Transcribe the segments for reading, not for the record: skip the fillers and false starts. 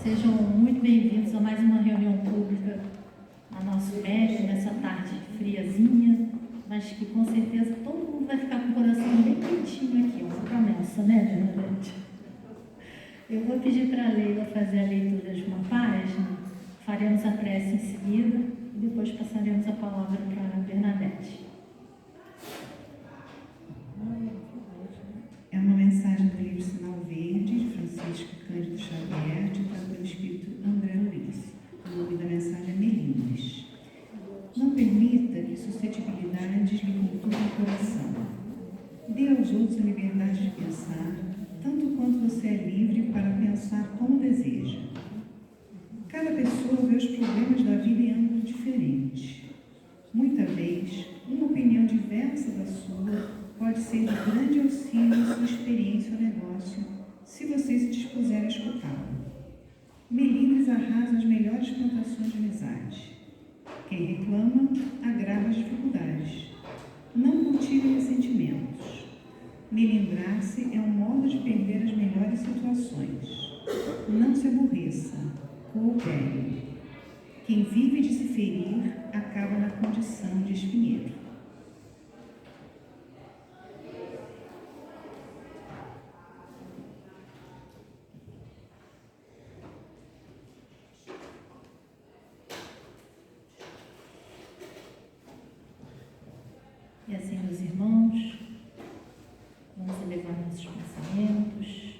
Sejam muito bem-vindos a mais uma reunião pública a nosso médio, nessa tarde friazinha, mas que com certeza todo mundo vai ficar com o coração bem quentinho aqui, uma promessa, né, Bernadette? Eu vou pedir para a Leila fazer a leitura de uma página, faremos a prece em seguida e depois passaremos a palavra para a Bernadette. É uma mensagem do livro Sinal Verde, de Francisco Cândido Xavier, ditado pelo espírito André Luiz. O nome da mensagem é Melindres. Não permita que suscetibilidades lhe conturem o coração. Dê aos outros a liberdade de pensar, tanto quanto você é livre para pensar como deseja. Cada pessoa vê os problemas da vida em ângulo diferente. Muita vez, uma opinião diversa da sua pode ser de grande auxílio em sua experiência ou negócio, se você se dispuser a escutá-lo. Melindres arrasa as melhores plantações de amizade. Quem reclama, agrava as dificuldades. Não cultive ressentimentos. Melindrar-se é um modo de perder as melhores situações. Não se aborreça, coopere. Quem vive de se ferir, acaba na condição de espinheiro. E assim, meus irmãos, vamos elevar nossos pensamentos,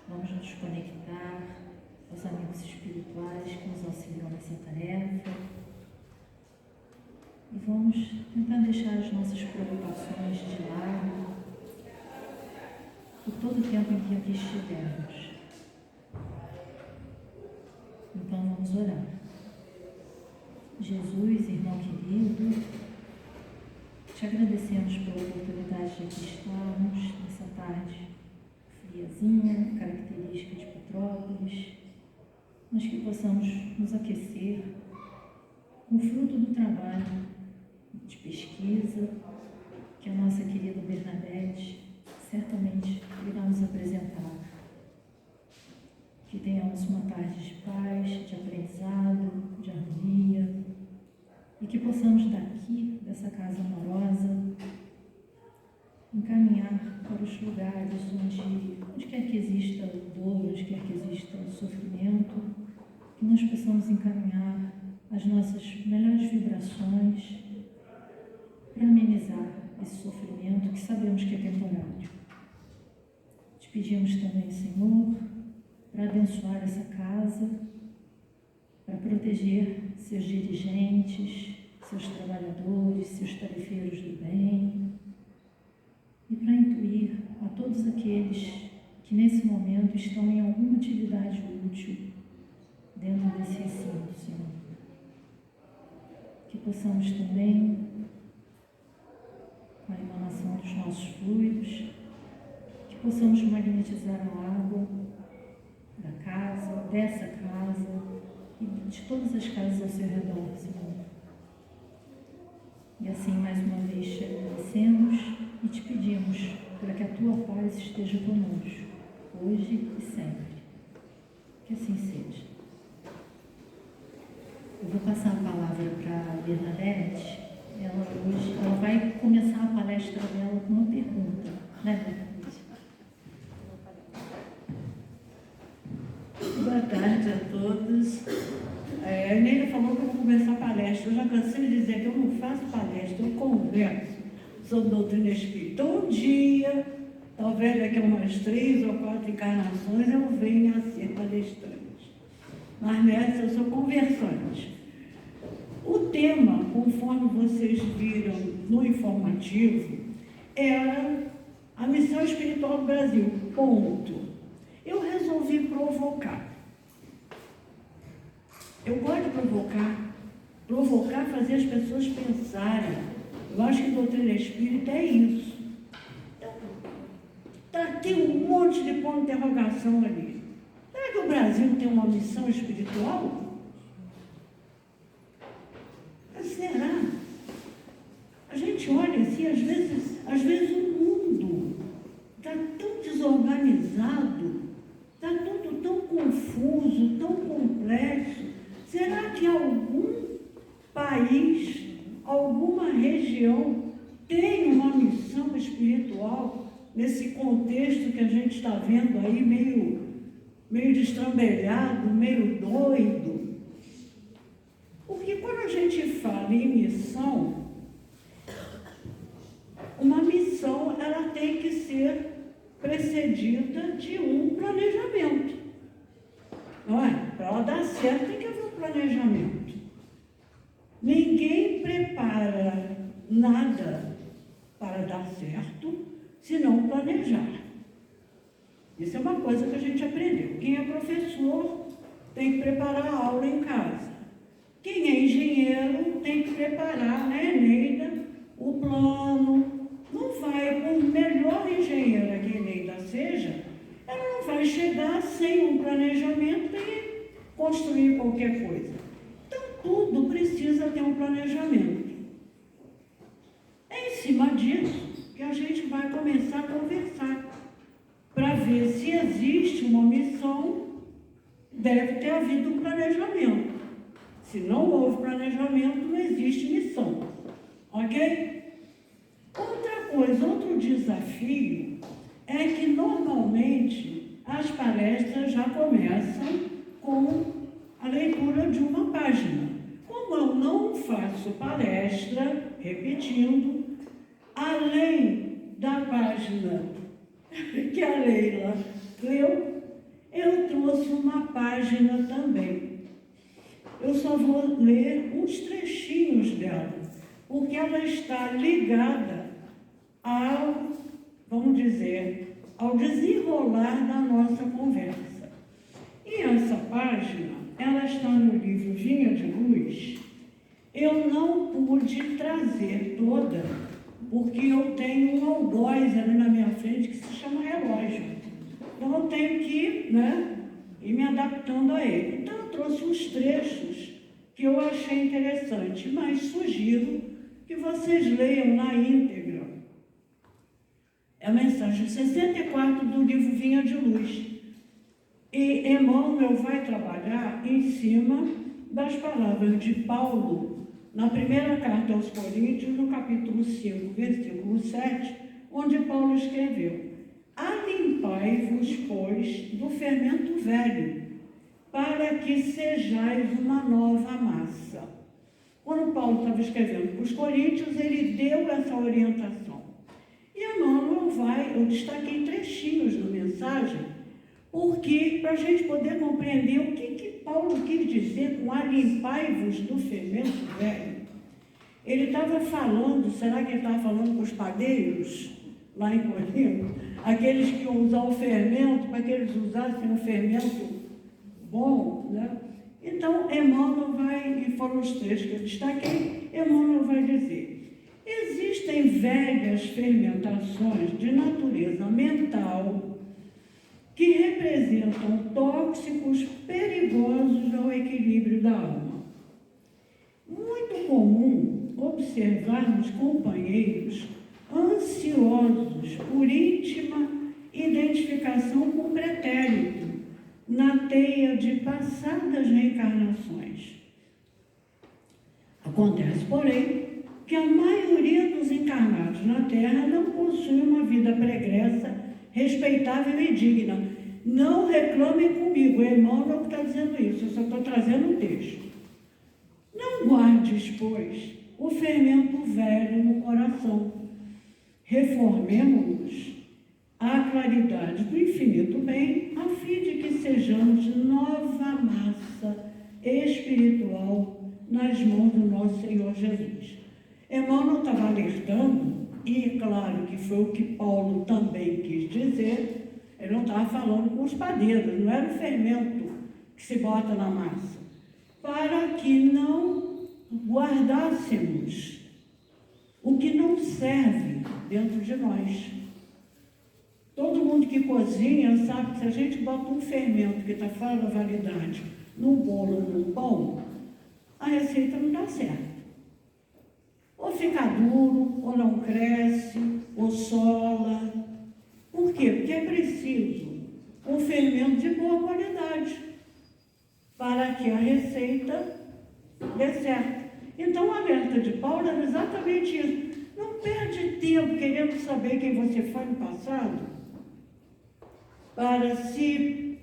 vamos nos conectar aos amigos espirituais que nos auxiliam nessa tarefa e vamos tentar deixar as nossas preocupações de lado por todo o tempo em que aqui estivermos. Então vamos orar. Jesus, irmão querido, te agradecemos pela oportunidade de aqui estarmos nessa tarde friazinha, característica de Petrópolis, mas que possamos nos aquecer com o fruto do trabalho de pesquisa que a nossa querida Bernadette certamente irá nos apresentar. Que tenhamos uma tarde de paz, de aprendizado, de harmonia, e que possamos daqui, dessa casa amorosa, encaminhar para os lugares onde quer que exista dor, onde quer que exista sofrimento, que nós possamos encaminhar as nossas melhores vibrações para amenizar esse sofrimento que sabemos que é temporário. Te pedimos também, Senhor, para abençoar essa casa, para proteger seus dirigentes, seus trabalhadores, seus tarefeiros do bem, e para intuir a todos aqueles que nesse momento estão em alguma atividade útil dentro desse recinto, Senhor. Que possamos também, com a emanação dos nossos fluidos, que possamos magnetizar a água da casa, dessa casa e de todas as casas ao seu redor, Senhor. E assim, mais uma vez, te agradecemos e te pedimos para que a tua paz esteja conosco, hoje e sempre. Que assim seja. Eu vou passar a palavra para a Bernadette. Ela vai começar a palestra dela com uma pergunta, né, Bernadette? Boa tarde a todos. A Neila falou que eu vou começar a palestra. Eu já cansei de dizer que eu não faço palestra, eu converso sobre doutrina espírita. Um dia, talvez daqui a umas 3 ou 4 encarnações, eu venha a ser palestrante. Mas nessa eu sou conversante. O tema, conforme vocês viram no informativo, era a missão espiritual do Brasil, ponto. Eu resolvi provocar. Eu gosto de provocar, fazer as pessoas pensarem. Eu acho que doutrina espírita é isso. Tem um monte de ponto de interrogação ali. Será que o Brasil tem uma missão espiritual? Será? A gente olha assim, às vezes o mundo está tão desorganizado, está tudo tão confuso. confuso, tão complexo. Será que algum país, alguma região tem uma missão espiritual nesse contexto que a gente está vendo aí, meio destrambelhado, meio doido? Porque quando a gente fala em missão, uma missão ela tem que ser precedida de um planejamento. Não é? Para ela dar certo tem que haver um planejamento. Ninguém prepara nada para dar certo se não planejar. Isso é uma coisa que a gente aprendeu. Quem é professor tem que preparar a aula em casa. Quem é engenheiro tem que preparar, né, Eneida, o plano. Não vai, por melhor engenheira que Eneida seja, ela não vai chegar sem um planejamento e construir qualquer coisa. Então, tudo precisa ter um planejamento. É em cima disso que a gente vai começar a conversar, para ver se existe uma missão, deve ter havido um planejamento. Se não houve planejamento, não existe missão. Ok? Outra coisa, outro desafio é que normalmente as palestras já começam com a leitura de uma página. Como eu não faço palestra, repetindo, além da página que a Leila leu, eu trouxe uma página também. Eu só vou ler uns trechinhos dela, porque ela está ligada ao, vamos dizer, ao desenrolar da nossa conversa. E essa página, ela está no livro Vinha de Luz. Eu não pude trazer toda, porque eu tenho um algoz ali na minha frente que se chama relógio. Então eu tenho que, ir me adaptando a ele. Então eu trouxe uns trechos que eu achei interessante, mas sugiro que vocês leiam na íntegra. É a mensagem 64 do livro Vinha de Luz. E Emmanuel vai trabalhar em cima das palavras de Paulo, na primeira carta aos Coríntios, no capítulo 5, versículo 7, onde Paulo escreveu: alimpai-vos, pois, do fermento velho, para que sejais uma nova massa. Quando Paulo estava escrevendo para os Coríntios, ele deu essa orientação. E Emmanuel eu destaquei trechinhos na mensagem, porque para a gente poder compreender o que Paulo quis dizer com alimpai-vos do fermento velho. Ele estava falando, será que ele estava falando com os padeiros, lá em Corinto? Aqueles que iam usar o fermento, para que eles usassem um fermento bom, né? Então, Emmanuel e foram os trechos que eu destaquei, Emmanuel vai dizer: existem velhas fermentações de natureza mental que representam tóxicos perigosos ao equilíbrio da alma. Muito comum observarmos companheiros ansiosos por íntima identificação com o pretérito, na teia de passadas reencarnações. Acontece, porém, que a maioria dos encarnados na Terra não possui uma vida pregressa, respeitável e digna. Não reclamem comigo, Emmanuel que está dizendo isso, eu só estou trazendo o texto. Não guardes, pois, o fermento velho no coração. Reformemo-nos à claridade do infinito bem, a fim de que sejamos nova massa espiritual nas mãos do nosso Senhor Jesus. Emmanuel estava alertando, e claro que foi o que Paulo também quis dizer, ele não estava falando com os padeiros, não era o fermento que se bota na massa, para que não guardássemos o que não serve dentro de nós. Todo mundo que cozinha sabe que se a gente bota um fermento que está fora da validade num bolo, num pão, a receita não dá certo. Ou fica duro, ou não cresce, ou sola. Por quê? Porque é preciso um fermento de boa qualidade. que a receita dê certo. Então, o alerta de Paulo era exatamente isso. Não perde tempo querendo saber quem você foi no passado para se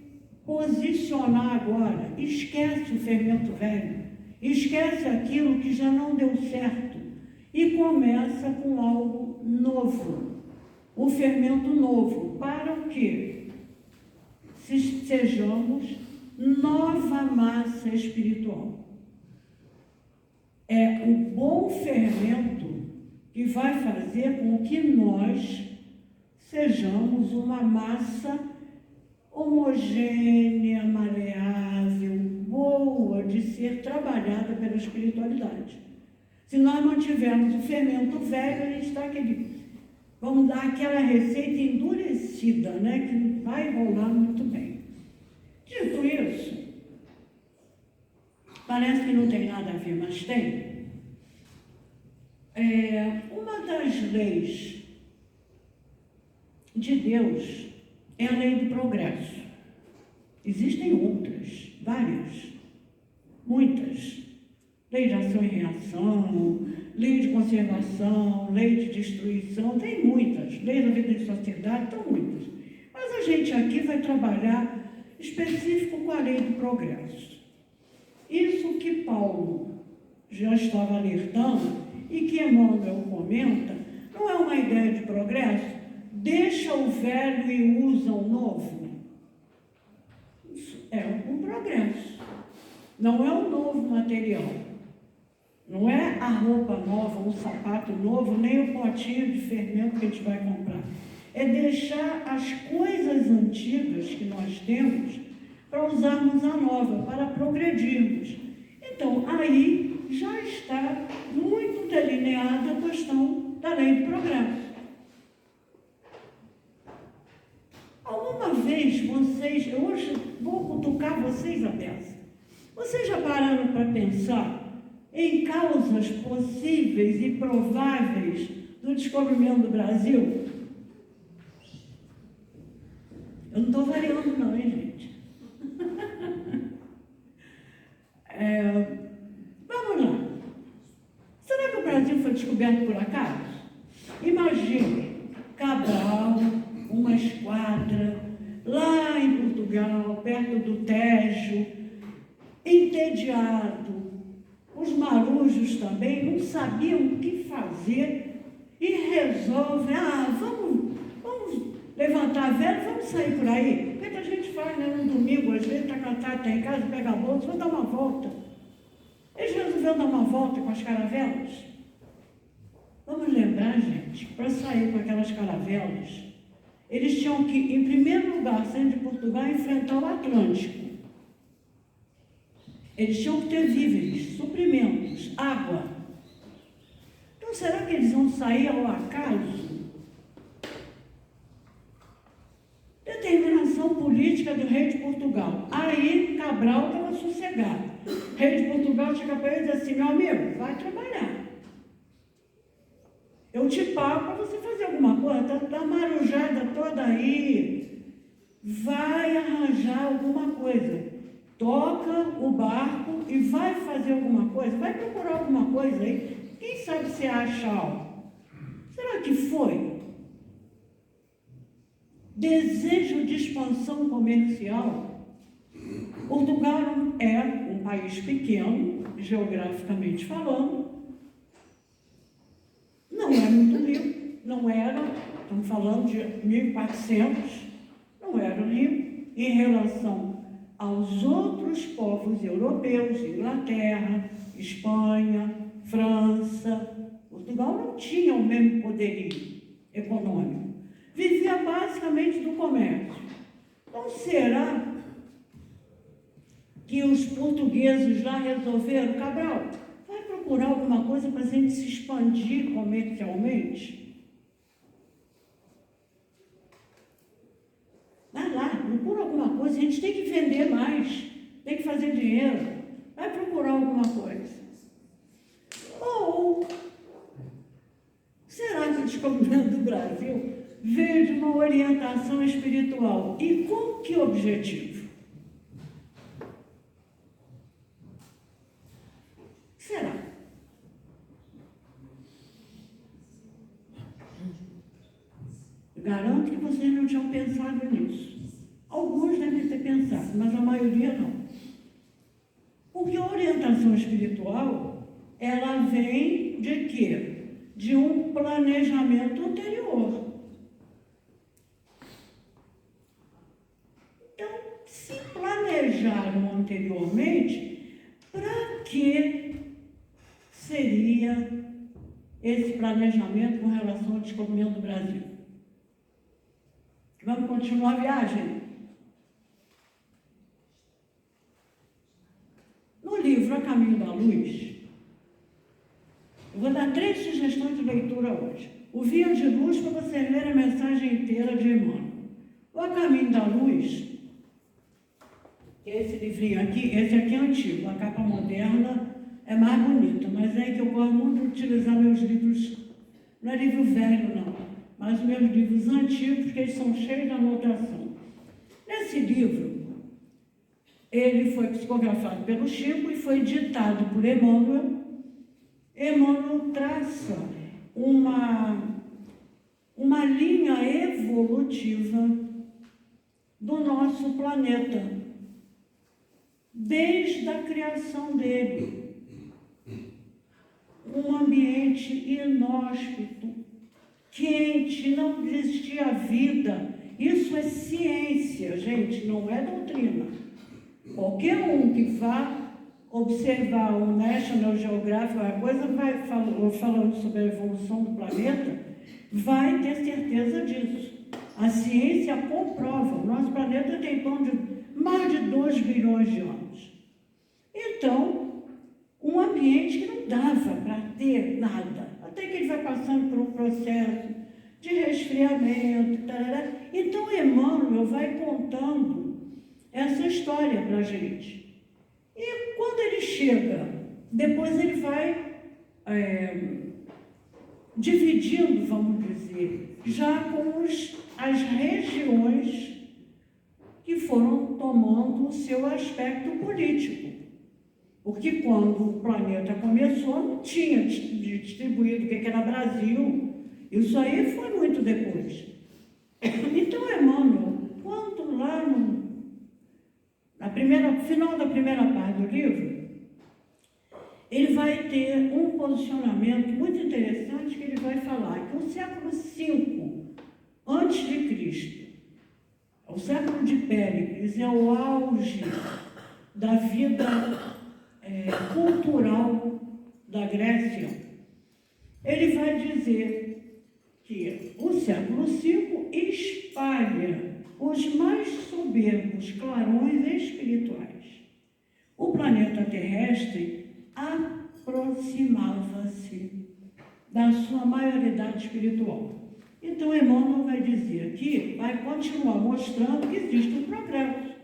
posicionar agora. Esquece o fermento velho, esquece aquilo que já não deu certo e começa com algo novo, o fermento novo, para o quê? Sejamos nova massa espiritual. É o bom fermento que vai fazer com que nós sejamos uma massa homogênea, maleável, boa de ser trabalhada pela espiritualidade. Se nós mantivermos o fermento velho, a gente está vamos dar aquela receita endurecida, né, que não vai rolar muito bem. Dito isso, parece que não tem nada a ver, mas tem. Uma das leis de Deus é a lei do progresso. Existem outras, várias, muitas. Lei de ação e reação, lei de conservação, lei de destruição, tem muitas. Lei da vida de sociedade, tem muitas. Mas a gente aqui vai trabalhar específico com a lei do progresso. Isso que Paulo já estava alertando e que Emmanuel comenta, não é uma ideia de progresso? Deixa o velho e usa o novo. Isso é um progresso. Não é um novo material. Não é a roupa nova, o sapato novo, nem o potinho de fermento que a gente vai comprar. É deixar as coisas antigas que nós temos para usarmos a nova, para progredirmos. Então, aí já está muito delineada a questão da lei do progresso. Alguma vez vocês, eu hoje vou cutucar vocês a peça, vocês já pararam para pensar em causas possíveis e prováveis do descobrimento do Brasil? Eu não estou variando não, hein, gente? Vamos lá. Será que o Brasil foi descoberto por acaso? Imagine Cabral, uma esquadra, lá em Portugal, perto do Tejo, entediado. Os marujos também não sabiam o que fazer e resolvem, vamos levantar a vela, vamos sair por aí. O que a gente faz, né? No domingo, às vezes está cansado, está em casa, pega a bolsa, vamos dar uma volta. Eles resolveram dar uma volta com as caravelas. Vamos lembrar, gente, para sair com aquelas caravelas, eles tinham que, em primeiro lugar, saindo de Portugal, enfrentar o Atlântico. Eles tinham que ter víveres, suprimentos, água. Então, será que eles vão sair ao acaso? Determinação política do rei de Portugal. Aí, Cabral estava sossegado. O rei de Portugal chega para ele e diz assim, meu amigo, vai trabalhar. Eu te pago para você fazer alguma coisa, está marujada toda aí. Vai arranjar alguma coisa. Toca o barco e vai fazer alguma coisa, vai procurar alguma coisa aí. Quem sabe se acha algo? Será que foi? Desejo de expansão comercial. Portugal é um país pequeno, geograficamente falando, não é muito rico, não era, estamos falando de 1400, não era rico em relação aos outros povos europeus, Inglaterra, Espanha, França. Portugal não tinha o mesmo poderio econômico. Vivia basicamente do comércio. Então, será que os portugueses lá resolveram, Cabral, vai procurar alguma coisa para a gente se expandir comercialmente? Vai lá, procura alguma coisa, a gente tem que vender mais, tem que fazer dinheiro, vai procurar alguma coisa. Ou será que o descobrimento do Brasil veio de uma orientação espiritual? E com que objetivo? Garanto que vocês não tinham pensado nisso. Alguns devem ter pensado, mas a maioria não. Porque a orientação espiritual, ela vem de quê? De um planejamento anterior. Então, se planejaram anteriormente, para que seria esse planejamento com relação ao descobrimento do Brasil? Vamos continuar a viagem? No livro A Caminho da Luz, eu vou dar 3 sugestões de leitura hoje. O Via de Luz, para você ler a mensagem inteira de Emmanuel. O A Caminho da Luz, esse livrinho aqui, esse aqui é antigo, a capa moderna é mais bonita, mas é que eu gosto muito de utilizar meus livros, não é livro velho não, mas meus livros antigos, porque eles são cheios de anotação. Nesse livro, ele foi psicografado pelo Chico e foi ditado por Emmanuel. Emmanuel traça uma linha evolutiva do nosso planeta, desde a criação dele. Um ambiente inóspito, quente, não existia vida. Isso é ciência, gente, não é doutrina. Qualquer um que vá observar o National Geographic, a coisa vai falando sobre a evolução do planeta, vai ter certeza disso. A ciência comprova, o nosso planeta tem em torno de mais de 2 bilhões de anos. Então, um ambiente que não dava para ter nada, até que ele vai passando por um processo de resfriamento, tarará. Então, Emmanuel vai contando essa história para a gente. E quando ele chega, depois ele vai dividindo, vamos dizer, já com as regiões que foram tomando o seu aspecto político. Porque quando o planeta começou, não tinha distribuído o que era Brasil. Isso aí foi muito depois. Então, Emmanuel, quando lá no final da primeira parte do livro, ele vai ter um posicionamento muito interessante que ele vai falar que o século V antes de Cristo, o século de Péricles, é o auge da vida cultural da Grécia. Ele vai dizer que o século V espalha os mais soberbos clarões espirituais. O planeta terrestre aproximava-se da sua maioridade espiritual. Então, Emmanuel vai dizer aqui, vai continuar mostrando que existe um progresso.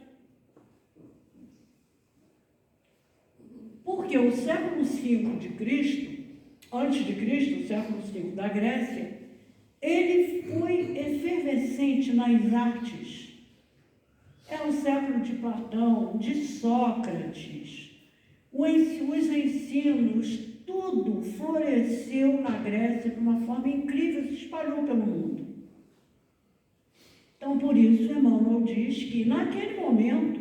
Porque o século V de Cristo, antes de Cristo, o século V da Grécia, ele foi efervescente nas artes. É o século de Platão, de Sócrates. Os ensinos, tudo floresceu na Grécia de uma forma incrível, se espalhou pelo mundo. Então, por isso, Emmanuel diz que, naquele momento,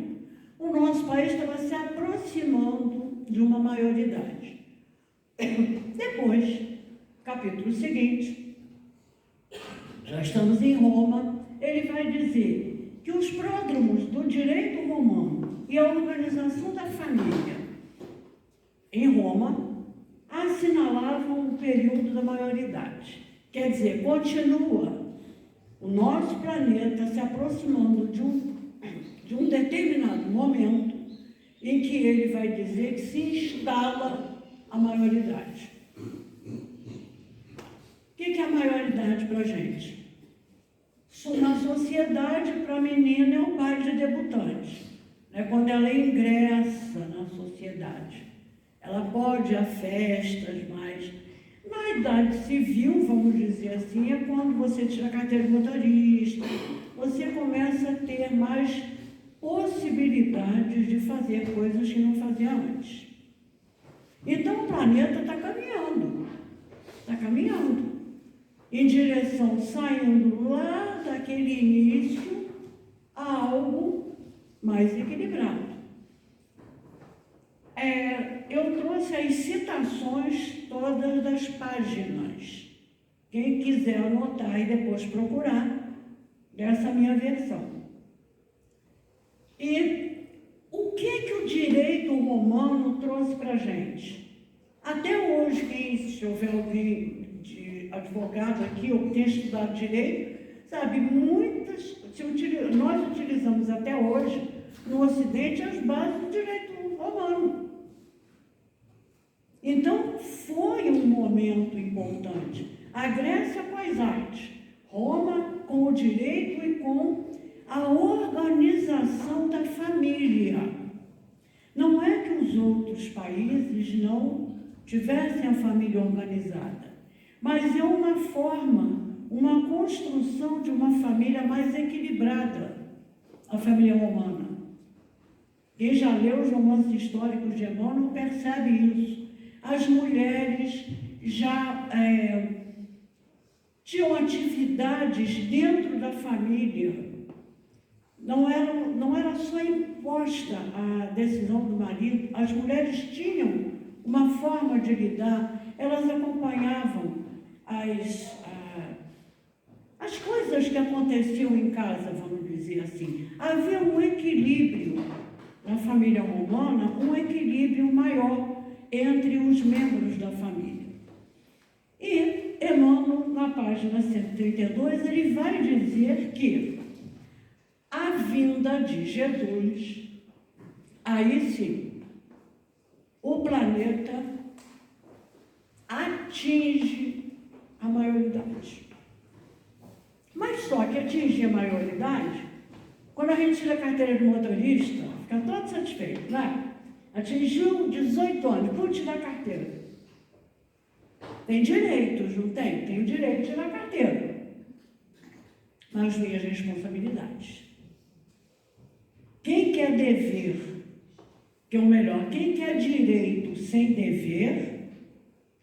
o nosso país estava se aproximando de uma maioridade. Depois, capítulo seguinte, já estamos em Roma, ele vai dizer que os pródromos do direito romano e a organização da família em Roma assinalavam o período da maioridade. Quer dizer, continua o nosso planeta se aproximando de um determinado momento em que ele vai dizer que se instala a maioridade. O que é a maioridade para a gente? Na sociedade, para a menina, é o baile de debutante. Né? Quando ela ingressa na sociedade. Ela pode ir a festas, mas na idade civil, vamos dizer assim, é quando você tira a carteira de motorista, você começa a ter mais possibilidades de fazer coisas que não fazia antes. Então, o planeta está caminhando. Está caminhando. em direção, saindo lá daquele início, a algo mais equilibrado. Eu trouxe as citações todas das páginas. Quem quiser anotar e depois procurar, dessa minha versão. E o que o direito romano trouxe para a gente? Até hoje, se houver alguém de advogado aqui, ou que tenha estudado direito, sabe, nós utilizamos até hoje, no Ocidente, as bases do direito romano. Então, foi um momento importante. A Grécia com as artes, Roma com o direito e com a organização da família. Não é que os outros países não tivessem a família organizada, mas é uma forma, uma construção de uma família mais equilibrada, a família romana. Quem já leu os romances históricos de Emmanuel percebe isso. As mulheres já tinham atividades dentro da família. Não era só imposta a decisão do marido, as mulheres tinham uma forma de lidar, elas acompanhavam as coisas que aconteciam em casa, vamos dizer assim. Havia um equilíbrio na família romana, um equilíbrio maior entre os membros da família. E Emmanuel, na página 132, ele vai dizer que a vinda de Jesus, aí sim, o planeta atinge a maioridade. Mas só que atingir a maioridade, quando a gente tira a carteira de motorista, fica todo satisfeito, né? Atingiu 18 anos, vou tirar a carteira. Tem direitos, não tem? Tem o direito de tirar a carteira. Mas minhas responsabilidades. Quem quer dever, que é o melhor, quem quer direito sem dever,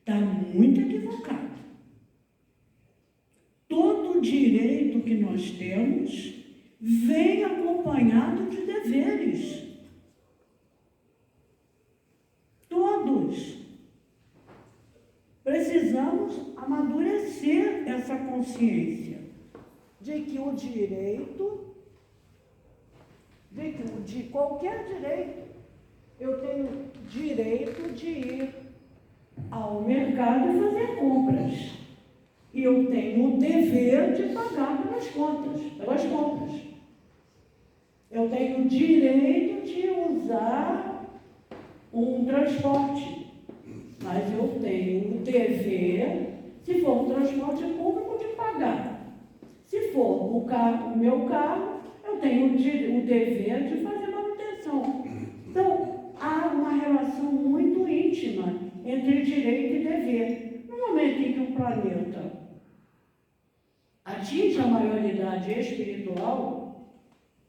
está muito equivocado. Todo direito que nós temos vem acompanhado de deveres. Todos. Precisamos amadurecer essa consciência de que o direito, de qualquer direito, eu tenho direito de ir ao mercado e fazer compras. E eu tenho o dever de pagar pelas compras. Eu tenho o direito de usar um transporte, mas eu tenho o dever, se for um transporte público, de pagar. Se for o meu carro, eu tenho o dever de fazer manutenção. Então, há uma relação muito íntima entre direito e dever. No momento em que o planeta atinge a maioridade espiritual,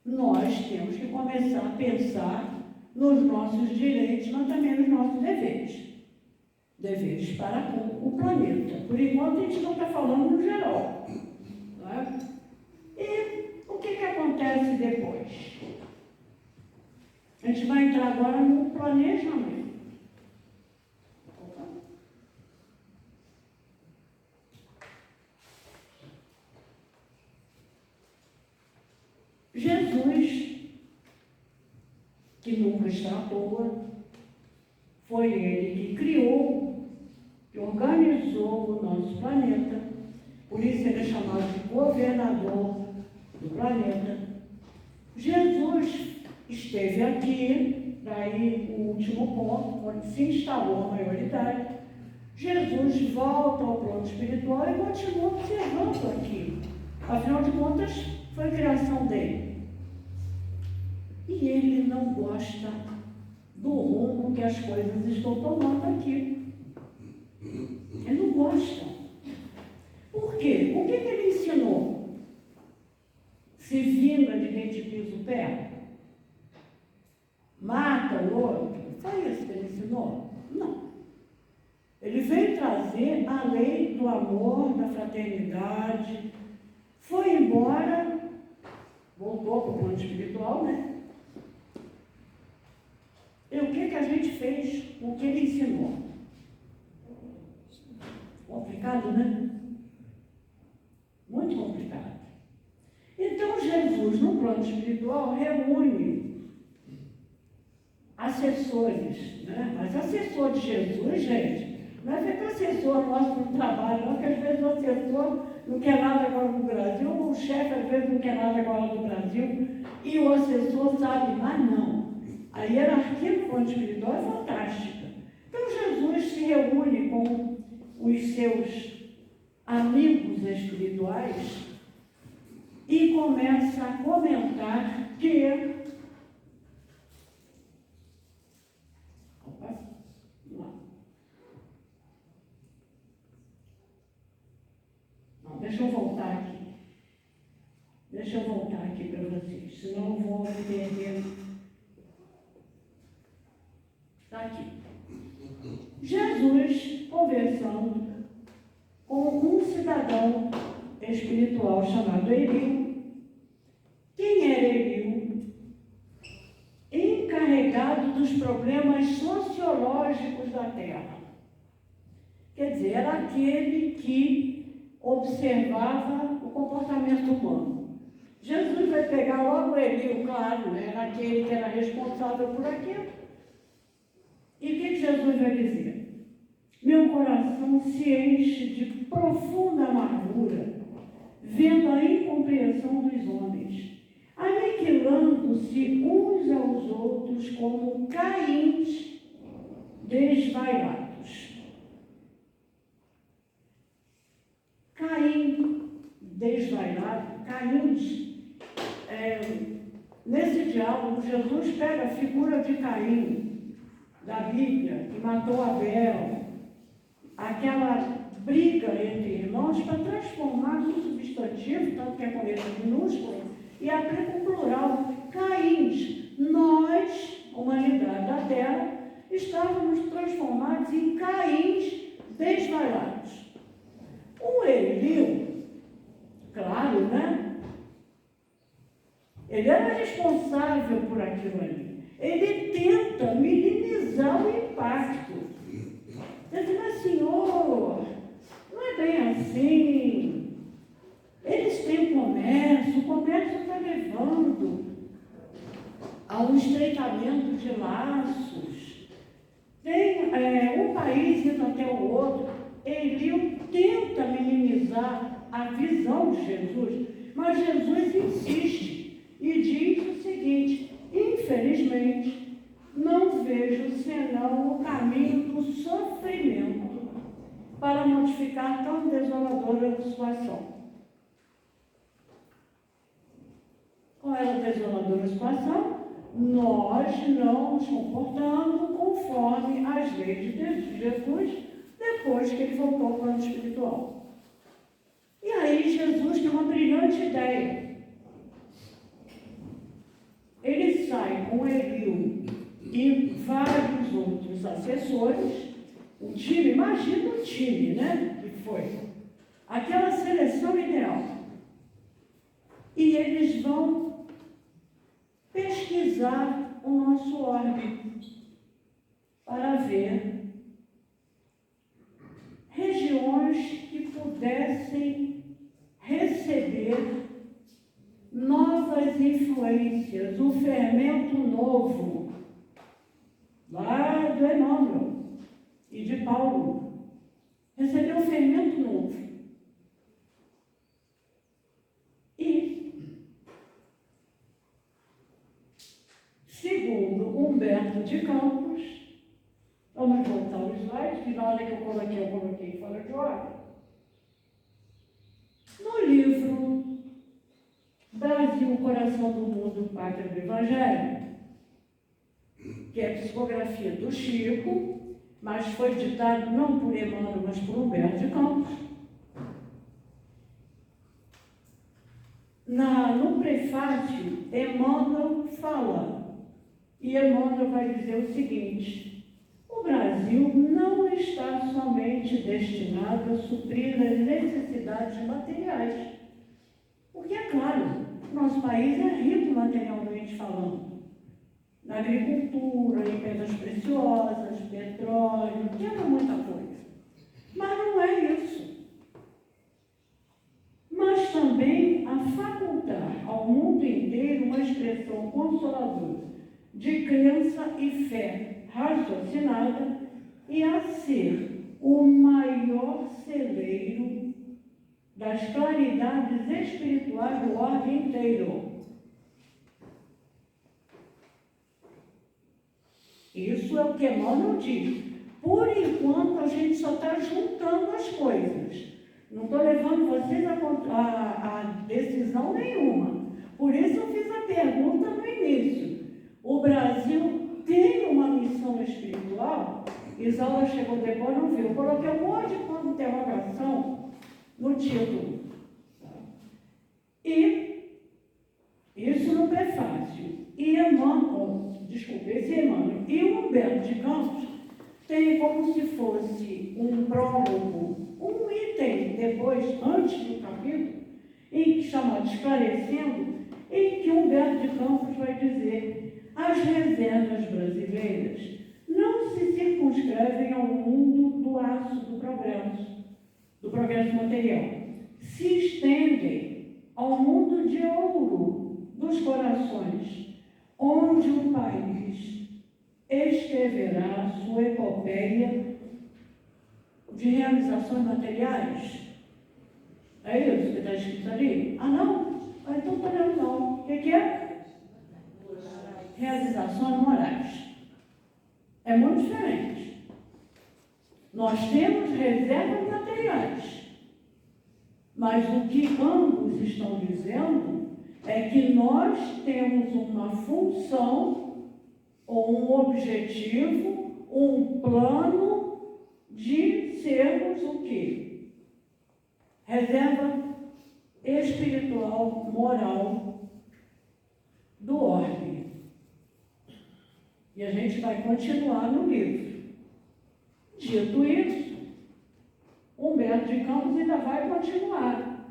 nós temos que começar a pensar nos nossos direitos, mas também nos nossos deveres. Deveres para com o planeta. Por enquanto, a gente não está falando no geral. Não é? E o que acontece depois? A gente vai entrar agora no planejamento. Jesus, que nunca está à toa, foi ele que criou, que organizou o nosso planeta, por isso ele é chamado de governador do planeta. Jesus esteve aqui, daí o último ponto, onde se instalou a maioridade. Jesus volta ao plano espiritual e continua observando aqui. Afinal de contas, foi a criação dele. E ele não gosta do rumo que as coisas estão tomando aqui. Ele não gosta. Por quê? O que ele ensinou? Se vinga de quem te pisa o pé? Mata o outro? Foi isso que ele ensinou? Não. Ele veio trazer a lei do amor, da fraternidade, foi embora, voltou para o plano espiritual, né? E o que a gente fez com o que ele ensinou? Complicado, né? Muito complicado. Então, Jesus, no plano espiritual, reúne assessores, né? Mas assessor de Jesus, gente, não é feito assessor nosso no trabalho, não, que às vezes o assessor não quer nada agora no Brasil, o chefe às vezes não quer nada agora no Brasil, e o assessor sabe, mas não. A hierarquia do plano espiritual é fantástica. Então, Jesus se reúne com os seus amigos espirituais e começa a comentar que... Opa, vamos lá. Não, deixa eu voltar aqui. Deixa eu voltar aqui para vocês, senão eu vou me perder. Está aqui. Jesus conversando com um cidadão espiritual chamado Eliu. Quem era Eliu? Encarregado dos problemas sociológicos da Terra. Quer dizer, era aquele que observava o comportamento humano. Jesus vai pegar logo Eliu, claro, né? Era aquele que era responsável por aquilo. E o que Jesus vai dizer? Meu coração se enche de profunda amargura, vendo a incompreensão dos homens, aniquilando-se uns aos outros como caíns desvairados. Caim desvairado, caíns. Nesse diálogo, Jesus pega a figura de Caim, da Bíblia, que matou Abel, aquela briga entre irmãos, para transformar no substantivo, tanto que é com letra minúscula, e aplica o plural, Caíns. Nós, humanidade da Terra, estávamos transformados em Caíns desvairados. O Eliu, claro, né? Ele era responsável por aquilo ali. Ele tenta minimizar o impacto. Ele diz, mas senhor, não é bem assim. Eles têm o comércio está levando a um estreitamento de laços. Tem um país indo até o outro. Eliu tenta minimizar a visão de Jesus, mas Jesus insiste e diz o seguinte: infelizmente, não vejo senão o caminho do sofrimento para modificar tão desoladora situação. Qual era a desoladora situação? Nós não nos comportando conforme as leis de Jesus depois que ele voltou ao plano espiritual. E aí Jesus tem uma brilhante ideia. Ele sai com Eliu e vários outros assessores, o time, imagina o time, né? Que foi aquela seleção ideal. E eles vão pesquisar o nosso orbe para ver regiões que pudessem receber novas influências, um fermento novo, lá do Emmanuel e de Paulo. Recebeu um fermento novo. E, segundo Humberto de Campos, vamos voltar ao slide, que na hora que eu coloquei fora de ordem. No livro Brasil, Coração do Mundo, Pátria do Evangelho, que é a psicografia do Chico, mas foi ditado não por Emmanuel, mas por Humberto de Campos. No prefácio, Emmanuel fala, e Emmanuel vai dizer o seguinte: o Brasil não está está somente destinado a suprir as necessidades materiais. Porque, é claro, nosso país é rico materialmente falando. Na agricultura, em pedras preciosas, petróleo, temos muita coisa. Mas não é isso. Mas também a facultar ao mundo inteiro uma expressão consoladora de crença e fé raciocinada e a ser o maior celeiro das claridades espirituais do orbe inteiro. Isso é o que Emmanuel diz. Por enquanto, a gente só está juntando as coisas. Não estou levando vocês a decisão nenhuma. Por isso eu fiz a pergunta no início. O Brasil tem uma missão espiritual? Isaura chegou depois, não viu. Eu coloquei um monte de ponto de interrogação no título. E isso no prefácio. E Emmanuel e o Humberto de Campos tem como se fosse um prólogo, um item depois, antes do capítulo, em que chamado Esclarecendo, em que Humberto de Campos vai dizer: as reservas brasileiras não se circunscrevem ao mundo do aço do progresso material, se estendem ao mundo de ouro dos corações, onde o país escreverá sua epopeia de realizações materiais. É isso que está escrito ali? Ah, não? Ah, então está lendo não. O que é? Realizações morais. É muito diferente. Nós temos reservas materiais, mas o que ambos estão dizendo é que nós temos uma função, ou um objetivo, um plano de sermos o quê? Reserva espiritual, moral do orbe. E a gente vai continuar no livro. Dito isso, Humberto de Campos ainda vai continuar.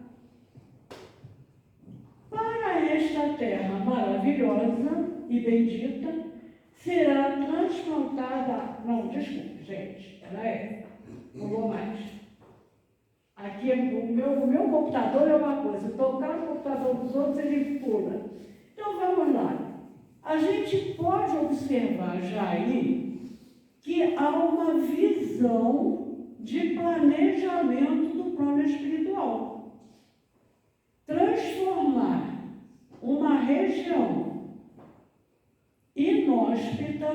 Para esta terra maravilhosa e bendita, será transplantada... Não, desculpe, gente, não vou mais. Aqui, o meu computador é uma coisa, tocar no computador dos outros, ele pula. Então, vamos lá. A gente pode observar já aí que há uma visão de planejamento do plano espiritual. Transformar uma região inóspita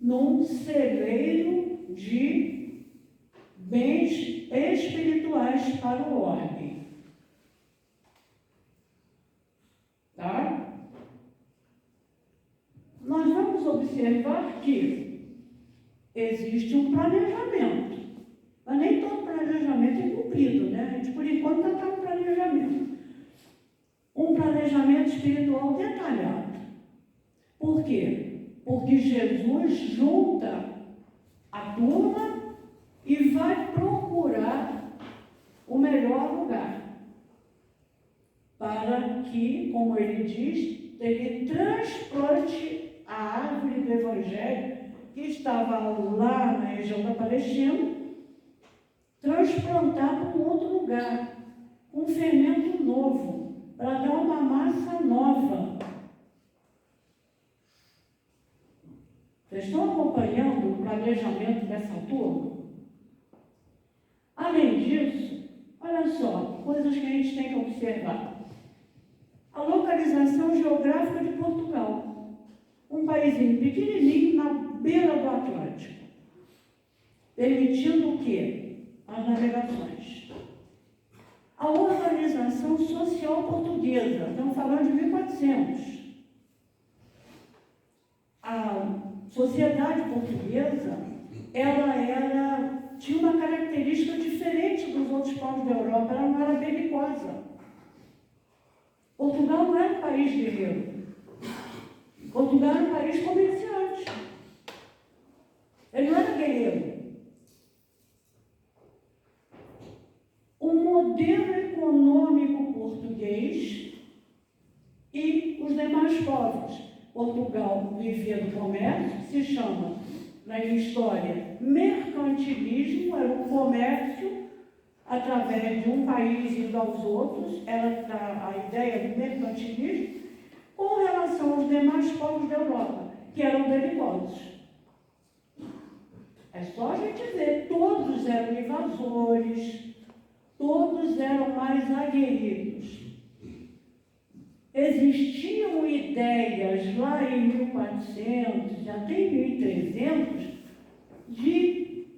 num celeiro de bens espirituais para o orbe. Tá? Nós vamos observar que existe um planejamento, mas nem todo planejamento é cumprido, né? A gente, por enquanto, está no planejamento. Um planejamento espiritual detalhado. Por quê? Porque Jesus junta a turma e vai procurar o melhor lugar para que, como ele diz, ele transplante a árvore do Evangelho que estava lá na região da Palestina, transplantar para um outro lugar, um fermento novo, para dar uma massa nova. Vocês estão acompanhando o planejamento dessa turma? Além disso, olha só, coisas que a gente tem que observar. A localização geográfica de Portugal. Um paísinho pequenininho na beira do Atlântico, permitindo o quê? As navegações. A organização social portuguesa, estamos falando de 1400. A sociedade portuguesa, ela tinha uma característica diferente dos outros povos da Europa, ela não era belicosa. Portugal não era um país guerreiro. Portugal era um país comerciante. Ele não era guerreiro. português e os demais povos. Portugal vivia do comércio, se chama, na história, mercantilismo, era um comércio através de um país indo aos outros, era a ideia do mercantilismo, com relação aos demais povos da Europa, que eram belicosos. É só a gente ver, todos eram invasores, todos eram mais aguerridos. Existiam ideias lá em 1400, até em 1300, de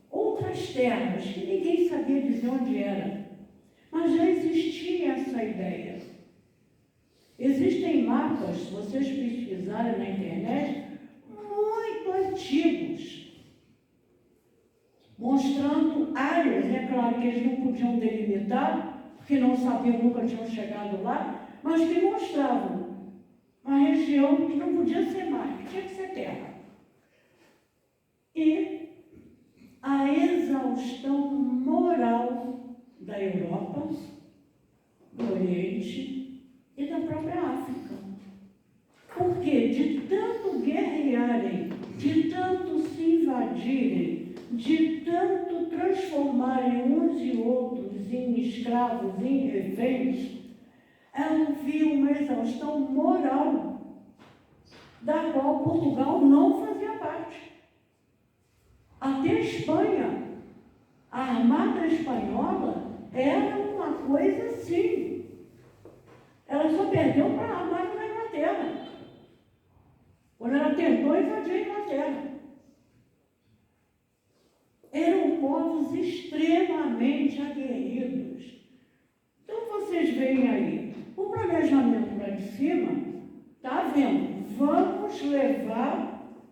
outras terras, que ninguém sabia dizer onde era. Mas já existia essa ideia. Existem mapas, se vocês pesquisarem na internet, muito antigos, mostrando áreas. É claro que eles não podiam delimitar, porque não sabiam, nunca tinham chegado lá, mas que mostravam uma região que não podia ser mar, que tinha que ser terra. E a exaustão moral da Europa, do Oriente e da própria África. Porque de tanto guerrearem, de tanto se invadirem, de tanto transformarem uns e outros em escravos, em reféns, ela viu uma exaustão moral, da qual Portugal não fazia parte. Até a Espanha, a Armada Espanhola era uma coisa assim. Ela só perdeu para a Armada da Inglaterra, quando ela tentou invadir a Inglaterra. Eram povos extremamente aguerridos. Então vocês veem aí, o planejamento lá de cima, está vendo? Vamos levar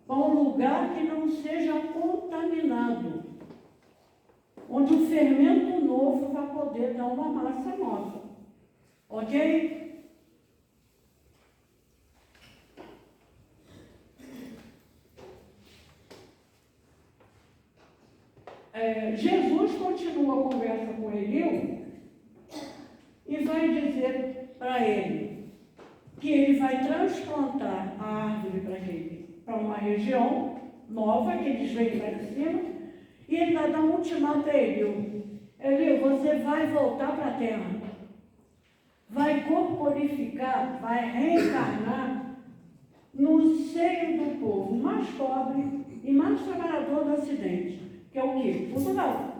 para um lugar que não seja contaminado, onde o fermento novo vai poder dar uma massa nova. Ok? Jesus continua a conversa com Eliú e vai dizer para ele que ele vai transplantar a árvore para uma região nova, que eles veem lá de cima, e ele vai dar um ultimato a Eliú. Eliú, você vai voltar para a terra, vai corporificar, vai reencarnar no seio do povo mais pobre e mais trabalhador do Ocidente, que é o quê? Portugal.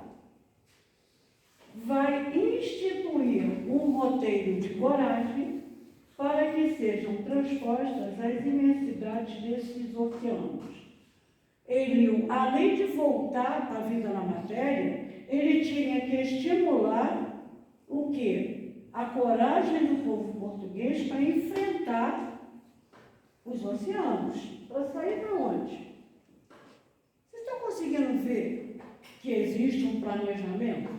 Vai instituir um roteiro de coragem para que sejam transpostas as imensidades desses oceanos. Ele, além de voltar para a vida na matéria, ele tinha que estimular o quê? A coragem do povo português para enfrentar os oceanos. Para sair para onde? Vocês estão conseguindo ver que existe um planejamento?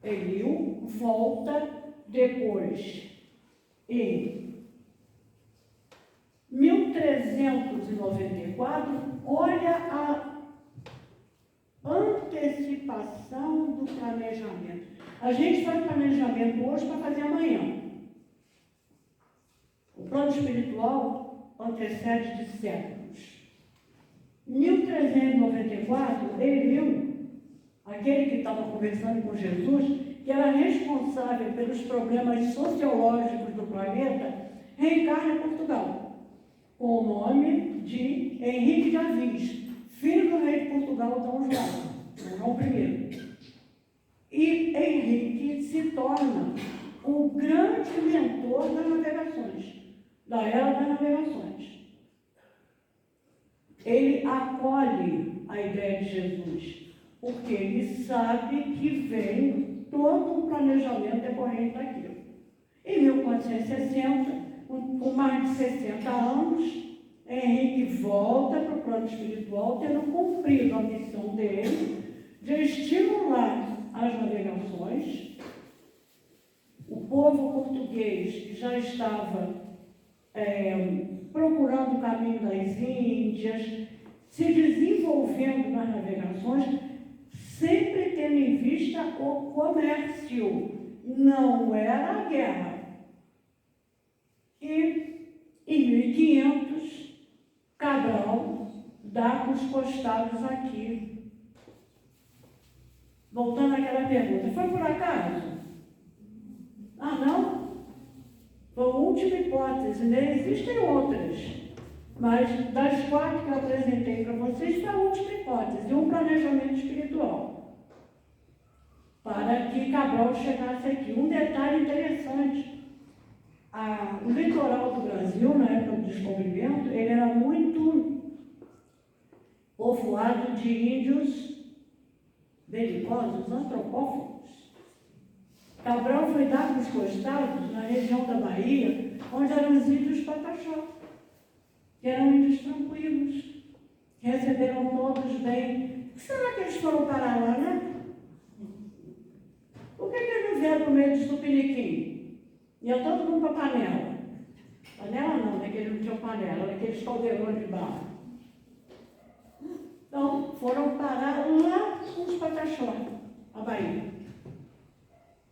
Eliú volta depois, em 1394, olha a antecipação do planejamento. A gente faz planejamento hoje para fazer amanhã. O plano espiritual antecede de séculos. Em 1394, Eliú, aquele que estava conversando com Jesus, que era responsável pelos problemas sociológicos do planeta, reencarna em Portugal, com o nome de Henrique de Avis, filho do rei de Portugal, Dom João I. E Henrique se torna o grande mentor das navegações, da era das navegações. Ele acolhe a ideia de Jesus, porque ele sabe que vem todo um planejamento decorrente daquilo. Em 1460, com mais de 60 anos, Henrique volta para o plano espiritual, tendo cumprido a missão dele de estimular as navegações. O povo português já estava procurando o caminho das Índias, se desenvolvendo nas navegações, sempre tendo em vista o comércio, não era a guerra. E em 1500, Cabral dá com os costados aqui. Voltando àquela pergunta, foi por acaso? Ah, não? Foi a última hipótese, né? Existem outras, mas das 4 que eu apresentei para vocês, foi a última hipótese, um planejamento espiritual, para que Cabral chegasse aqui. Um detalhe interessante, o litoral do Brasil, na época do descobrimento, ele era muito povoado de índios belicosos, antropófagos. Cabral foi dar com os costados na região da Bahia, onde eram os índios Pataxó, que eram índios tranquilos, receberam todos bem. Será que eles foram parar lá, né? Por que eles não vieram para o meio dos tupiniquim? Ia todo mundo para panela. Panela não, né? Que eles não tinham panela, era aqueles caldeirões de barro. Então, foram parar lá com os Pataxó, a Bahia.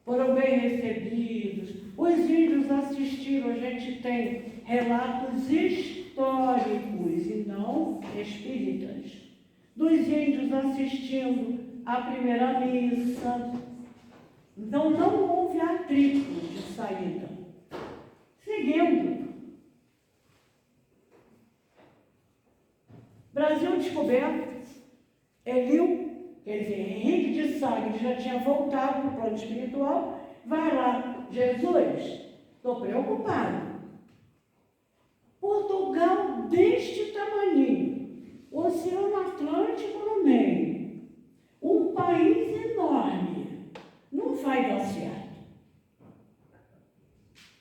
Foram bem recebidos. Os índios assistiram, a gente tem relatos históricos e não espíritas, dos índios assistindo à primeira missa. Então, não houve atrito de saída. Seguindo. Brasil descoberto. Eliu, quer dizer, Henrique de Sá, que já tinha voltado para o plano espiritual, vai lá, Jesus, estou preocupado. Portugal deste tamaninho, Oceano Atlântico no meio, um país enorme, não vai dar certo.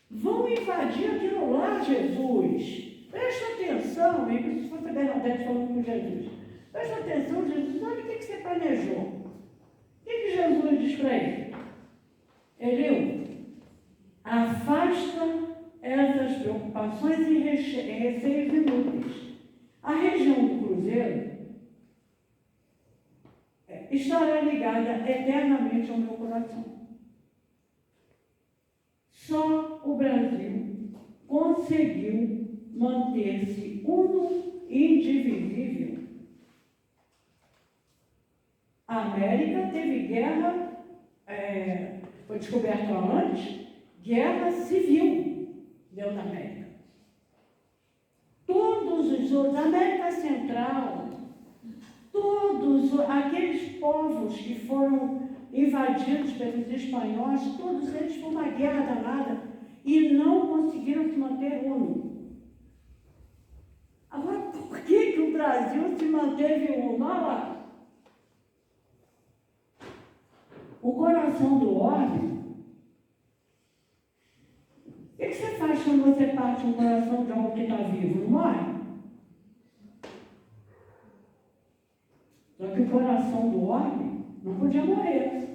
Vão invadir aquilo lá, Jesus. Presta atenção, e se fosse Bernadette falando com Jesus. Presta atenção, Jesus, olha o que você planejou. O que Jesus diz para ele? Eliu, afasta essas preocupações e receios inúteis. A região do Cruzeiro estará ligada eternamente ao meu coração. Só o Brasil conseguiu manter-se uno e indivisível. A América teve guerra, foi descoberto antes, guerra civil deu na América. Todos os outros, América Central, todos aqueles povos que foram invadidos pelos espanhóis, todos eles foram uma guerra danada e não conseguiram se manter uno. Agora, por que o Brasil se manteve uno? Olha lá. O coração do homem. O que você faz quando você parte um coração de algo que está vivo? Não morre? Só que o coração do homem não podia morrer.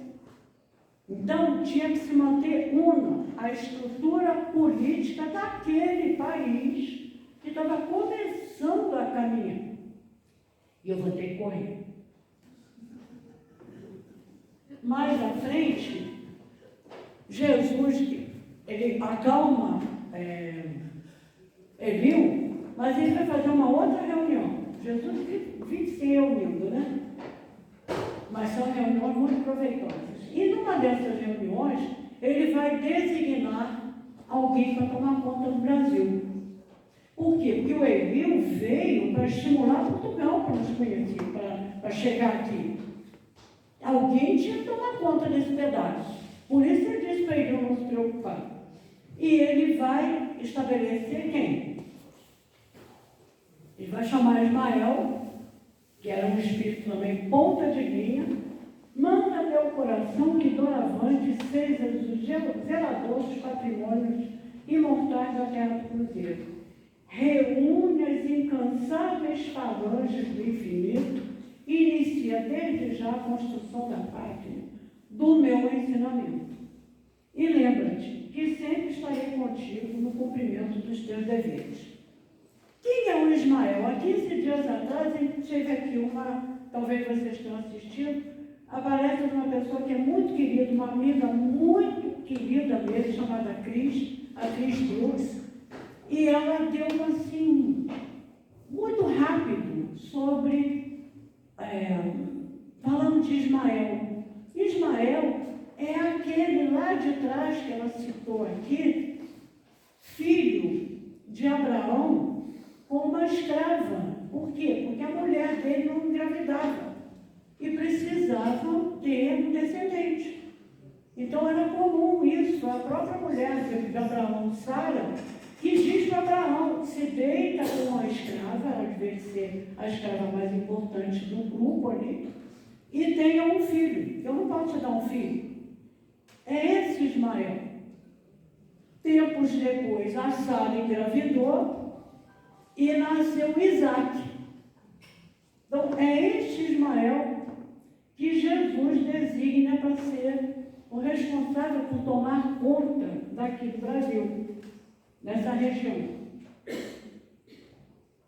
Então, tinha que se manter una a estrutura política daquele país que estava começando a caminhar. E eu vou ter que correr. Mais à frente, Jesus, ele acalma Eliu, mas ele vai fazer uma outra reunião. Jesus vive se reunindo, né? Mas são reuniões muito proveitosas. E numa dessas reuniões, ele vai designar alguém para tomar conta do Brasil. Por quê? Porque o Eliu veio para estimular Portugal para nos conhecer, para chegar aqui. Alguém tinha que tomar conta desse pedaço. Por isso ele disse para ele não se preocupar. E ele vai estabelecer quem? Ele vai chamar Ismael, que era um espírito também ponta de linha, manda meu coração que doravante seja o zelador dos patrimônios imortais da terra do Cruzeiro. Reúne as incansáveis falanges do infinito e inicia desde já a construção da pátria, do meu ensinamento. E lembra-te que sempre estarei contigo no cumprimento dos teus deveres. Quem é o Ismael? Há 15 dias atrás, a gente teve aqui talvez vocês tenham assistido, a palestra de uma pessoa que é muito querida, uma amiga muito querida mesmo, chamada Cris, a Cris Brooks, e ela deu assim, muito rápido, sobre, falando de Ismael. Ismael é aquele lá de trás que ela citou aqui, filho de Abraão com uma escrava. Por quê? Porque a mulher dele não engravidava e precisava ter um descendente. Então era comum isso. A própria mulher de Abraão, Sara, que diz para Abraão: se deita com a escrava, ela devia ser a escrava mais importante do grupo ali, e tenha um filho. Eu não posso te dar um filho. É esse Ismael. Tempos depois, a Sara engravidou e nasceu Isaac. Então, é este Ismael que Jesus designa para ser o responsável por tomar conta daqui do Brasil, nessa região.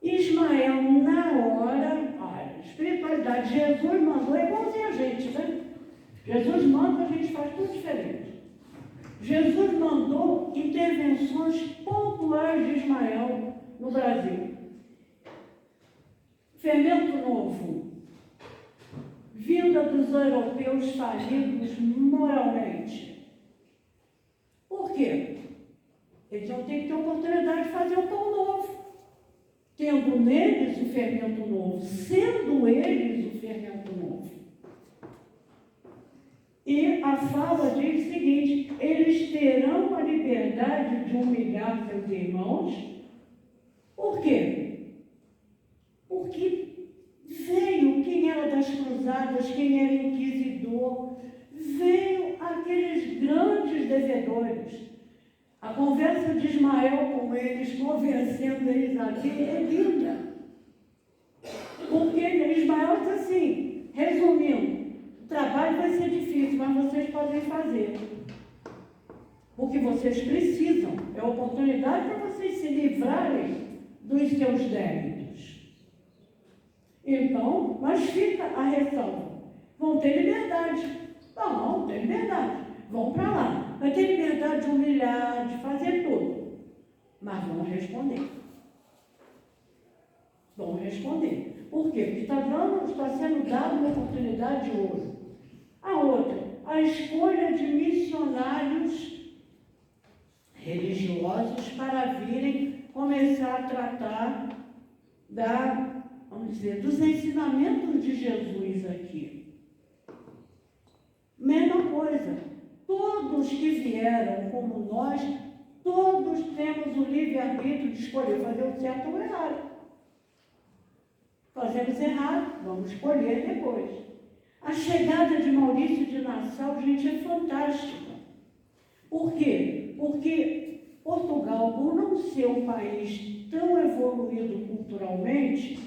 Ismael, na hora, a espiritualidade, Jesus mandou, é igualzinho a gente, né? Jesus manda, a gente faz tudo diferente. Jesus mandou intervenções pontuais de Ismael no Brasil. Fermento novo, vinda dos europeus falidos moralmente. Por quê? Eles vão ter que ter oportunidade de fazer o pão novo. Tendo neles o fermento novo, sendo eles o fermento novo. E a fala diz o seguinte: eles terão a liberdade de humilhar seus irmãos. Por quê? Porque veio quem era das cruzadas, quem era inquisidor, veio aqueles grandes devedores. A conversa de Ismael com eles, convencendo eles aqui, é linda. Porque Ismael diz assim, resumindo: o trabalho vai ser difícil, mas vocês podem fazer. Porque vocês precisam. É oportunidade para vocês se livrarem dos seus débitos. Então, mas fica a ressalva. Vão ter liberdade. Vão ter liberdade. Vão para lá. Vai ter liberdade de humilhar, de fazer tudo. Mas vão responder. Vão responder. Por quê? Porque está sendo dada uma oportunidade de ouro. A outra, a escolha de missionários religiosos para virem começar a tratar dos ensinamentos de Jesus aqui. Mesma coisa, todos que vieram como nós, todos temos o livre-arbítrio de escolher fazer o certo ou o errado. Fazemos errado, vamos escolher depois. A chegada de Maurício de Nassau, gente, é fantástica. Por quê? Porque Portugal, por não ser um país tão evoluído culturalmente,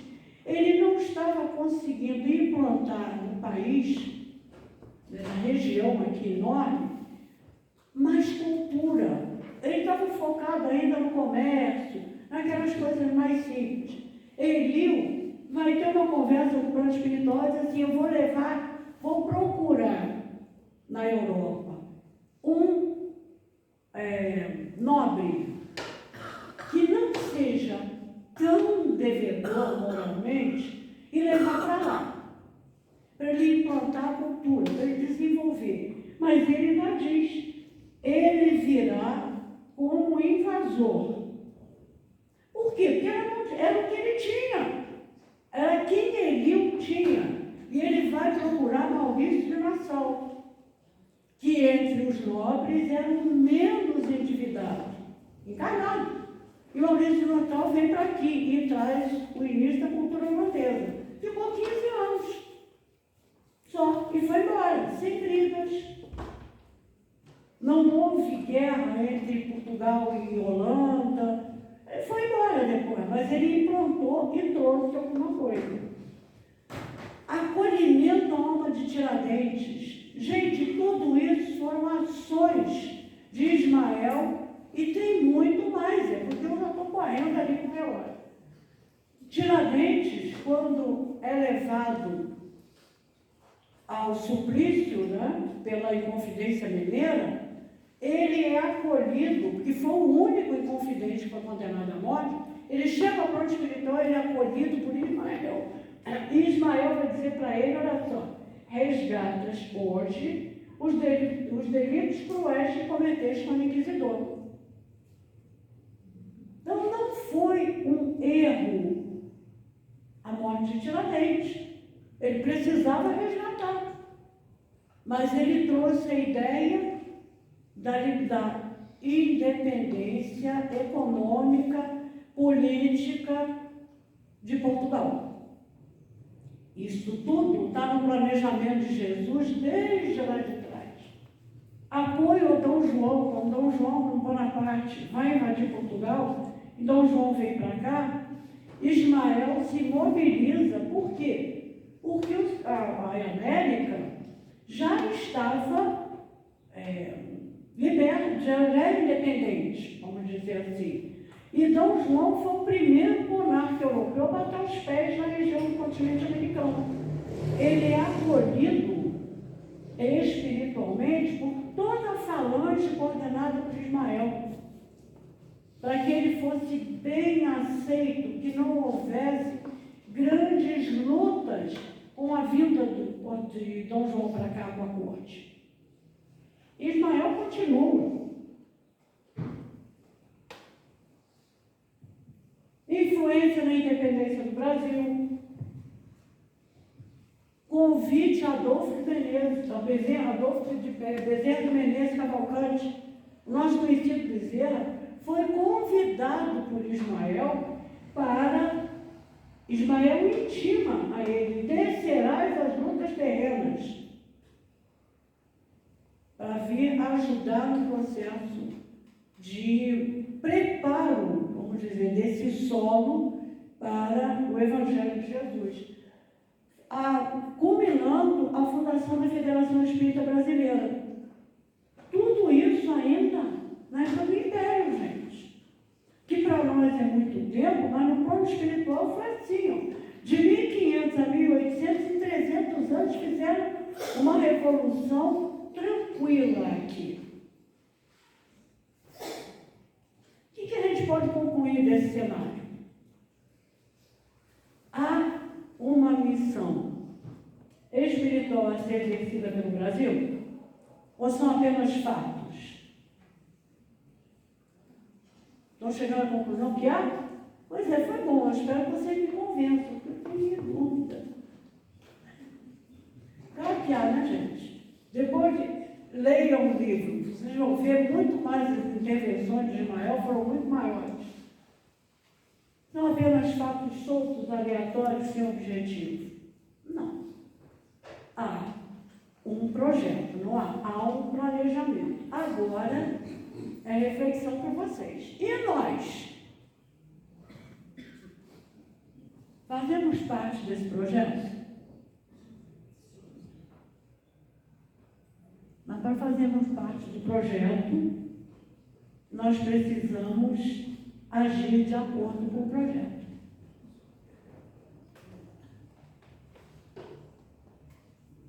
ele não estava conseguindo implantar no país, na região aqui enorme, mais cultura. Ele estava focado ainda no comércio, naquelas coisas mais simples. Eliu vai ter uma conversa com o plano espiritual e diz assim: eu vou procurar na Europa um nobre que não seja tão devedor moralmente e levar para lá, para ele implantar a cultura, para ele desenvolver. Mas ele ainda diz: ele virá como invasor. Por quê? Porque era o que ele tinha. Era quem Eliu tinha. E ele vai procurar Maurício de Nassau, que entre os nobres era o menos endividado, encarnado. E Maurício de Nassau vem para aqui e traz o início da cultura holandesa. Ficou 15 anos só e foi embora, sem brigas. Não houve guerra entre Portugal e Holanda. Ele foi embora depois, mas ele implantou e trouxe alguma coisa. Acolhimento à alma de Tiradentes. Gente, tudo isso foram ações de Ismael e tem muito mais, porque eu já estou correndo ali com o relógio. Tiradentes, quando é levado ao suplício, né, pela Inconfidência Mineira, ele é acolhido, porque foi o único inconfidente que foi condenado à morte. Ele chega ao plano espiritual, ele é acolhido por Ismael. E Ismael vai dizer para ele, olha só, resgatas hoje os delitos cruéis que cometeste com o inquisidor. Então não foi um erro a morte de Tiradentes. Ele precisava resgatar. Mas ele trouxe a ideia da independência econômica, política de Portugal. Isso tudo está no planejamento de Jesus desde lá de trás. Apoio ao Dom João, quando Dom João Bonaparte vai invadir Portugal, e Dom João vem para cá, Ismael se mobiliza. Por quê? Porque a América já estava liberta, já era independente, vamos dizer assim. E Dom João foi o primeiro monarca europeu a botar os pés na região do continente americano. Ele é acolhido espiritualmente por toda a falange coordenada por Ismael, para que ele fosse bem aceito, que não houvesse grandes lutas com a vinda de Dom João para cá com a corte. Ismael continua. Influência na independência do Brasil. Convite a Adolfo de Menezes, Bezerra de Menezes Cavalcante, o nosso conhecido Bezerra, foi convidado por Ismael para... Ismael intima a ele, descerás as lutas terrenas, para vir ajudar no processo de preparo, vamos dizer, desse solo para o Evangelho de Jesus, culminando a fundação da Federação Espírita Brasileira. Tudo isso ainda na época do Império, gente, que para nós é muito tempo, mas no plano espiritual foi assim, ó. De 1500 a 1800, em 300 anos, fizeram uma revolução tranquila aqui. O que a gente pode concluir desse cenário? Há uma missão espiritual a ser exercida pelo Brasil? Ou são apenas fatos? Estão chegando à conclusão que há? Pois é, foi bom. Eu espero que vocês me convençam, porque eu tenho dúvida. Claro que há, né, gente? Depois leiam o livro, vocês vão ver muito mais as intervenções de Ismael, foram muito maiores. Não apenas fatos soltos, aleatórios, sem objetivo. Não. Há um projeto, não há? Há um planejamento. Agora é reflexão para vocês. E nós? Fazemos parte desse projeto? Mas para fazermos parte do projeto, nós precisamos agir de acordo com o projeto.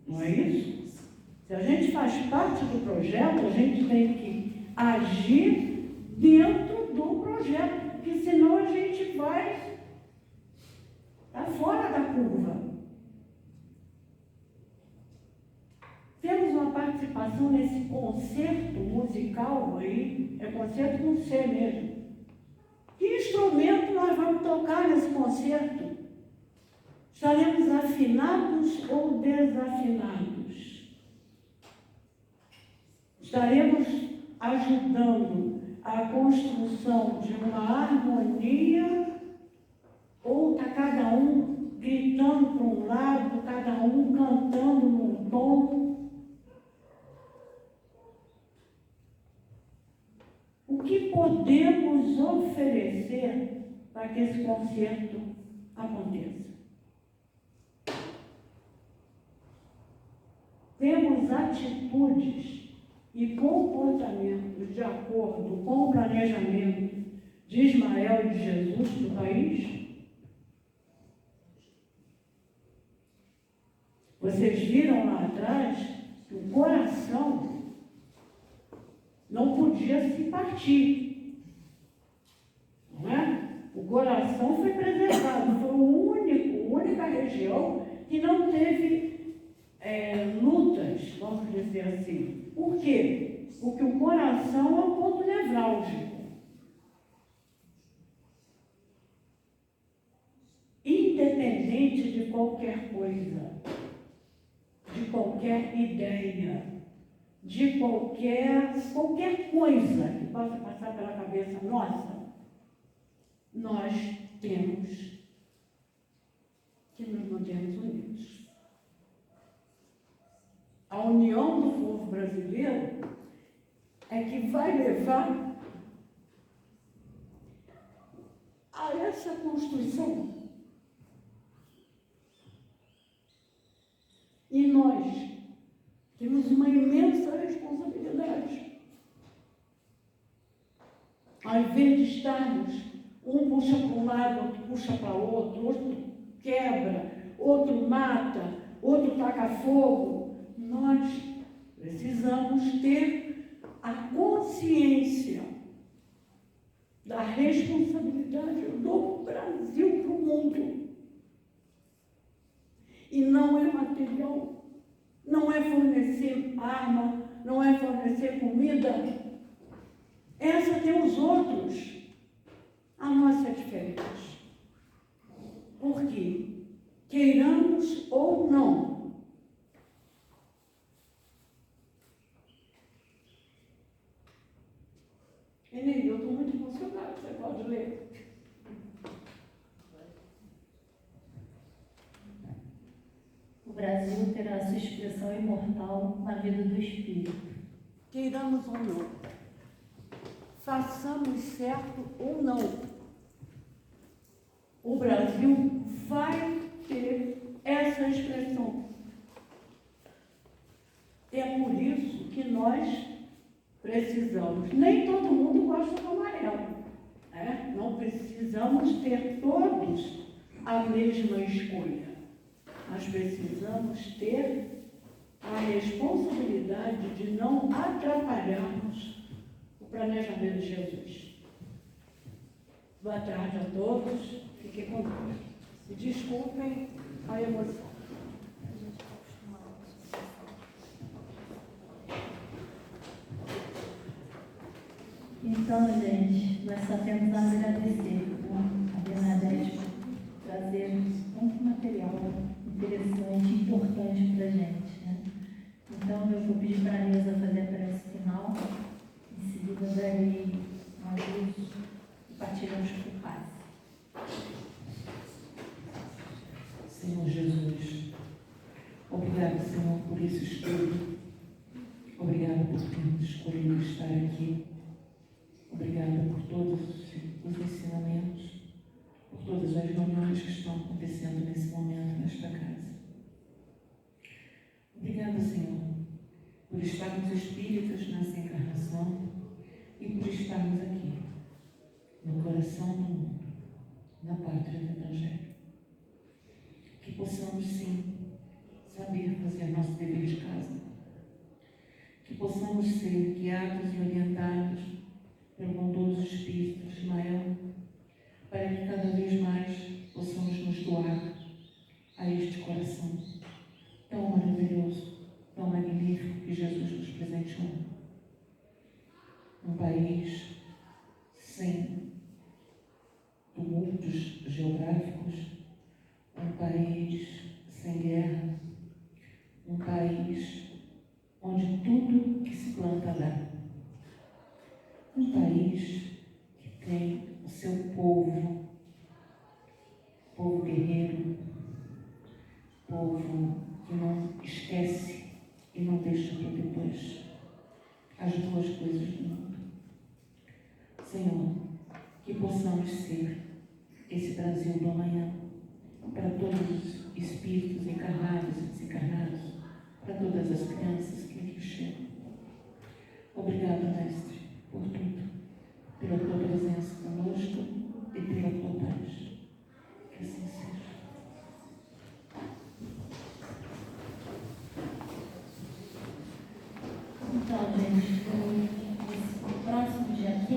Não é isso? Se a gente faz parte do projeto, a gente tem que agir dentro do projeto, porque senão a gente vai estar fora da curva. Temos uma participação nesse concerto musical aí, é concerto com C mesmo. Que instrumento nós vamos tocar nesse concerto? Estaremos afinados ou desafinados? Estaremos ajudando a construção de uma harmonia ou está cada um gritando para um lado, cada um cantando num tom? O que podemos oferecer para que esse concerto aconteça? Temos atitudes e comportamentos de acordo com o planejamento de Ismael e de Jesus para o país? Vocês viram lá atrás que o coração não podia se partir, não é? O coração foi preservado, foi a única região que não teve lutas, vamos dizer assim. Por quê? Porque o coração é um ponto nevrálgico. Independente de qualquer coisa, de qualquer ideia, de qualquer coisa que possa passar pela cabeça nossa, nós temos que nos mantermos unidos. A união do povo brasileiro é que vai levar a essa construção. E nós temos uma imensa responsabilidade. Ao invés de estarmos, um puxa para um lado, outro puxa para outro, outro quebra, outro mata, outro taca fogo, nós precisamos ter a consciência da responsabilidade do Brasil para o mundo. E não é material, não é fornecer arma, não é fornecer comida. Essa tem os outros. A nossa é diferente. Por quê? Queiramos ou não. Entendi, eu estou muito emocionada, você pode ler. O Brasil terá sua expressão imortal na vida do Espírito. Queiramos ou não. Façamos certo ou não. O Brasil vai ter essa expressão. É por isso que nós precisamos. Nem todo mundo gosta do amarelo, né? Não precisamos ter todos a mesma escolha. Nós precisamos ter a responsabilidade de não atrapalharmos o planejamento de Jesus. Boa tarde a todos. Fiquem com Deus. E desculpem a emoção. Então, gente, nós só temos a agradecer a Bernadette por trazer tanto material interessante e importante para a gente, né? Então, eu vou pedir para a Neuza fazer a prece final. Em seguida, darei aviso e partiremos por paz. Senhor Jesus, obrigado, Senhor, por esse estudo. Obrigado por termos escolhido estar aqui. Obrigada por todos os ensinamentos, por todas as reuniões que estão acontecendo nesse momento, nesta casa. Obrigada, Senhor, por estarmos espíritas nessa encarnação e por estarmos aqui, no coração do mundo, na pátria do Evangelho. Que possamos, sim, saber fazer nosso dever de casa. Que possamos ser guiados e orientados pelo bondoso Espírito de Ismael, para que cada vez mais possamos nos doar a este coração tão maravilhoso, tão magnífico que Jesus nos presenteou. Um país sem tumultos geográficos, um país sem guerra, um país onde tudo que se planta dá. Um país que tem o seu povo guerreiro, povo que não esquece e não deixa para depois as boas coisas do mundo. Senhor, que possamos ser esse Brasil do amanhã para todos os espíritos encarnados e desencarnados, para todas as crianças que aqui chegam. Obrigado, Mestre, por tudo, pela tua presença conosco e pela tua paz. Que assim seja. Então, gente, no próximo dia 15,